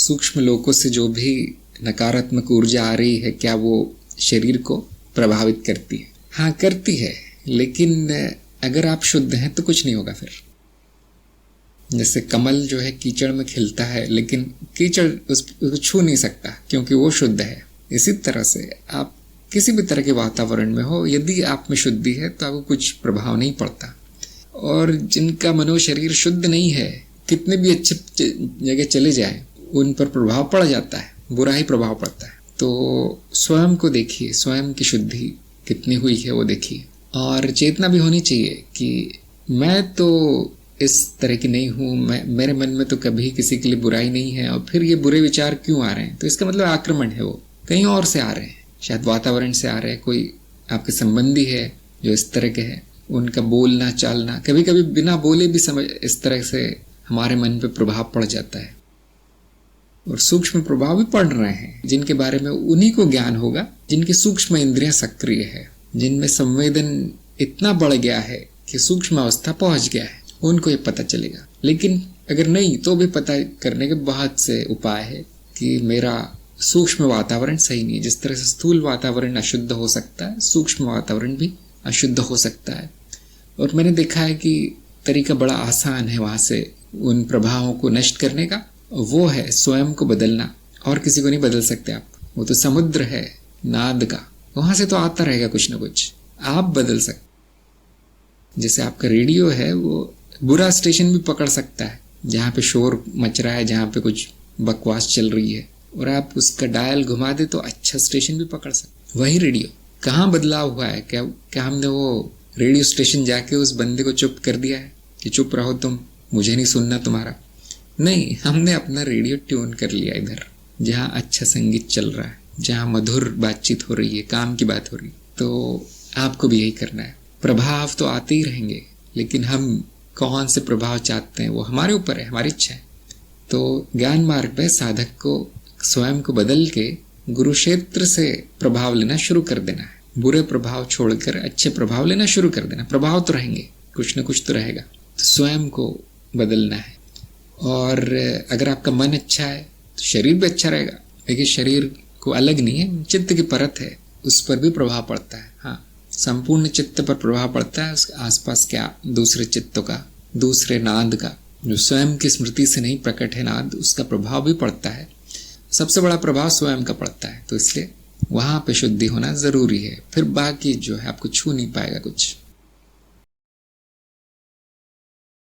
सूक्ष्म लोकों से जो भी नकारात्मक ऊर्जा आ रही है, क्या वो शरीर को प्रभावित करती है? हाँ, करती है, लेकिन अगर आप शुद्ध हैं तो कुछ नहीं होगा। फिर जैसे कमल जो है कीचड़ में खिलता है, लेकिन कीचड़ उसको छू नहीं सकता क्योंकि वो शुद्ध है। इसी तरह से आप किसी भी तरह के वातावरण में हो, यदि आप में शुद्धि है तो आपको कुछ प्रभाव नहीं पड़ता। और जिनका मनोशरीर शुद्ध नहीं है, कितने भी अच्छे जगह चले जाए, उन पर प्रभाव पड़ जाता है, बुरा ही प्रभाव पड़ता है। तो स्वयं को देखिए, स्वयं की शुद्धि कितनी हुई है वो देखिए। और चेतना भी होनी चाहिए कि मैं तो इस तरह की नहीं हूँ, मेरे मन में तो कभी किसी के लिए बुराई नहीं है, और फिर ये बुरे विचार क्यों आ रहे हैं? तो इसका मतलब आक्रमण है, वो कहीं और से आ रहे हैं, शायद वातावरण से आ रहे हैं। कोई आपके संबंधी है जो इस तरह के हैं, उनका बोलना चालना, कभी कभी बिना बोले भी समझ इस तरह से हमारे मन पे प्रभाव पड़ जाता है। और सूक्ष्म प्रभाव भी पड़ रहे हैं, जिनके बारे में उन्हीं को ज्ञान होगा जिनकी सूक्ष्म इंद्रियां सक्रिय है, जिनमें संवेदन इतना बढ़ गया है कि सूक्ष्म अवस्था पहुंच गया है, उनको ये पता चलेगा। लेकिन अगर नहीं तो भी पता करने के बहुत से उपाय है कि मेरा सूक्ष्म वातावरण सही नहीं है। जिस तरह से स्थूल वातावरण अशुद्ध हो सकता है, सूक्ष्म वातावरण भी अशुद्ध हो सकता है। और मैंने देखा है कि तरीका बड़ा आसान है वहां से उन प्रभावों को नष्ट करने का, वो है स्वयं को बदलना। और किसी को नहीं बदल सकते आप, वो तो समुद्र है नाद का, वहां से तो आता रहेगा कुछ ना कुछ, आप बदल सकते। जैसे आपका रेडियो है, वो बुरा स्टेशन भी पकड़ सकता है, जहाँ पे शोर मच रहा है, जहाँ पे कुछ बकवास चल रही है, और आप उसका डायल घुमा दे तो अच्छा स्टेशन भी पकड़ सकते। वही रेडियो, कहाँ बदलाव हुआ है? क्या हमने वो रेडियो स्टेशन जाके उस बंदे को चुप कर दिया है कि चुप रहो तुम, मुझे नहीं सुनना तुम्हारा? नहीं, हमने अपना रेडियो ट्यून कर लिया इधर, जहाँ अच्छा संगीत चल रहा है, जहाँ मधुर बातचीत हो रही है, काम की बात हो रही है। तो आपको भी यही करना है। प्रभाव तो आते ही रहेंगे, लेकिन हम कौन से प्रभाव चाहते हैं वो हमारे ऊपर है, हमारी इच्छा है। तो ज्ञान मार्ग में साधक को स्वयं को बदल के गुरु क्षेत्र से प्रभाव लेना शुरू कर देना है। बुरे प्रभाव छोड़कर अच्छे प्रभाव लेना शुरू कर देना। प्रभाव तो रहेंगे, कुछ ना कुछ तो रहेगा, तो स्वयं को बदलना है। और अगर आपका मन अच्छा है तो शरीर भी अच्छा रहेगा। देखिए, शरीर को अलग नहीं है, चित्त की परत है, उस पर भी प्रभाव पड़ता है। हाँ, संपूर्ण चित्त पर प्रभाव पड़ता है, उसके आसपास क्या दूसरे चित्तों का, दूसरे नाद का, जो स्वयं की स्मृति से नहीं प्रकट है नाद, उसका प्रभाव भी पड़ता है। सबसे बड़ा प्रभाव स्वयं का पड़ता है, तो इसलिए वहां पे शुद्धि होना जरूरी है। फिर बाकी जो है आपको छू नहीं पाएगा कुछ।